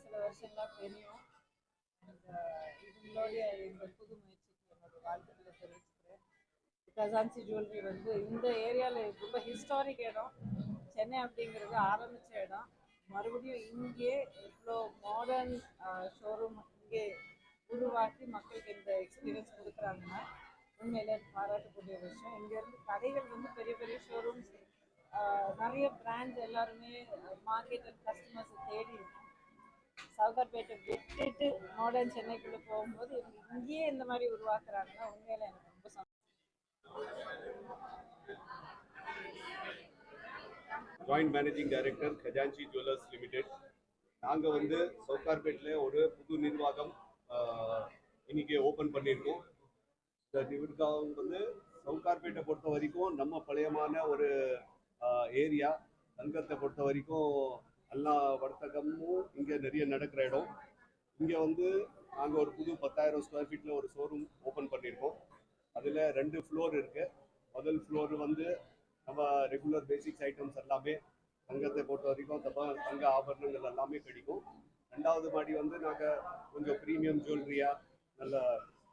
சில வருஷங்களா தெரியும். இவங்களுடைய இந்த புது முயற்சிக்கு என்னோட வாழ்த்துக்களை தெரிவிச்சுக்கிறேன். கஜான்சி ஜுவல்லரி வந்து இந்த ஏரியாவில் ரொம்ப ஹிஸ்டாரிக் இடம். சென்னை அப்படிங்கிறது ஆரம்பித்த இடம். மறுபடியும் இங்கே இவ்வளோ மாடர்ன் ஷோரூம் இங்கே உருவாக்கி மக்களுக்கு இந்த எக்ஸ்பீரியன்ஸ் கொடுக்குறாங்கன்னா உண்மையிலே பாராட்டக்கூடிய விஷயம். இங்கேருந்து கடைகள் வந்து பெரிய பெரிய ஷோரூம்ஸ், நிறைய பிராண்ட்ஸ் எல்லாருமே மார்க்கெட் அண்ட் கஸ்டமர்ஸை தேடி சவுகார்பேட்டை விட்டுட்டு மாடர்ன் சென்னைக்குள்ளே போகும்போது இங்கேயே இந்த மாதிரி உருவாக்குறாங்கன்னா உண்மையில எனக்கு ரொம்ப joint managing director Khazanchi jewellers limited. நாங்கள் வந்து சவுகார்பேட்டில் ஒரு புது நிர்வாகம் இன்னைக்கு ஓப்பன் பண்ணியிருக்கோம். இந்த நிர்வாகம் வந்து சவுகார்பேட்டை பொறுத்த வரைக்கும் நம்ம பழையமான ஒரு ஏரியா. தங்கத்தை பொறுத்த வரைக்கும் எல்லா வர்த்தகமும் இங்கே நிறைய நடக்கிற இடம். இங்கே வந்து நாங்கள் ஒரு புது 10,000 ஸ்கொயர் ஃபீட்டில் ஒரு ஷோரூம் ஓப்பன் பண்ணியிருக்கோம். அதில் 2 ஃப்ளோர் இருக்குது. முதல் ஃப்ளோர் வந்து நம்ம ரெகுலர் பேசிக்ஸ் ஐட்டம்ஸ் எல்லாமே தங்கத்தை பொறுத்த வரைக்கும் தங்க ஆபரணங்கள் எல்லாமே கிடைக்கும். 2வது மாடி வந்து நாங்கள் கொஞ்சம் ப்ரீமியம் ஜுவல்லரியாக நல்ல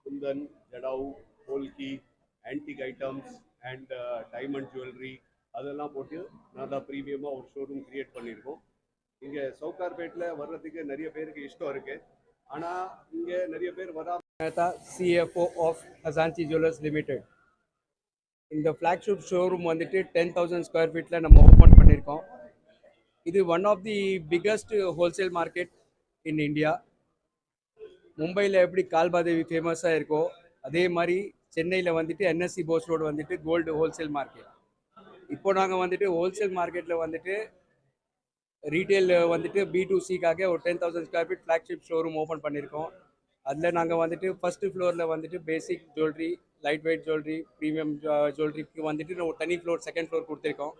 kundan, jadau, polki, antique items and diamond jewellery அதெல்லாம் போட்டு நல்லா ப்ரீமியமாக ஒரு ஷோரூம் க்ரியேட் பண்ணியிருக்கோம். இங்கே சவுகார்பேட்டில் வர்றதுக்கு நிறைய பேருக்கு இஷ்டம் இருக்குது. ஆனால் இங்கே நிறைய பேர் வராமல் CFO of Khazanchi jewellers limited. இந்த ஃப்ளாக்ஷிப் ஷோரூம் வந்துட்டு 10,000 ஸ்கொயர் ஃபீட்டில் நம்ம ஓப்பன் பண்ணியிருக்கோம். இது one of the biggest wholesale market in India. மும்பையில் எப்படி கால்பாதேவி ஃபேமஸாக இருக்கோ அதே மாதிரி சென்னையில் வந்துட்டு NSC போஸ் ரோடு வந்துட்டு கோல்டு ஹோல்சேல் மார்க்கெட். இப்போ நாங்கள் வந்துட்டு ஹோல்சேல் மார்க்கெட்டில் வந்துட்டு ரீட்டெயில் வந்துட்டு B2Cக்காக ஒரு 10,000 square feet flagship showroom open பண்ணியிருக்கோம். அதில் நாங்கள் வந்துட்டு ஃபஸ்ட்டு ஃப்ளோரில் வந்துட்டு basic jewellery, light weight jewellery, premium ஜுவல்லரிக்கு வந்துட்டு ஒரு தனி ஃப்ளோர், செகண்ட் ஃப்ளோர் கொடுத்துருக்கோம்.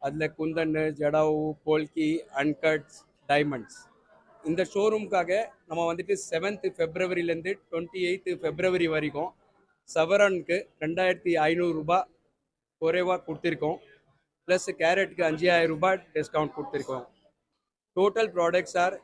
அதில் குந்தன், ஜடாவு, போல்கி, அன்கட்ஸ், டைமண்ட்ஸ். இந்த ஷோரூமுக்காக நம்ம வந்துட்டு 7th ஃபெப்ரவரியிலேருந்து 28th ஃபெப்ரவரி வரைக்கும் சவரனுக்கு 2,500 ரூபாய் குறைவாக கொடுத்துருக்கோம். ப்ளஸ் கேரட்டுக்கு 5,000 ரூபாய் டிஸ்கவுண்ட் கொடுத்துருக்கோம். Total products R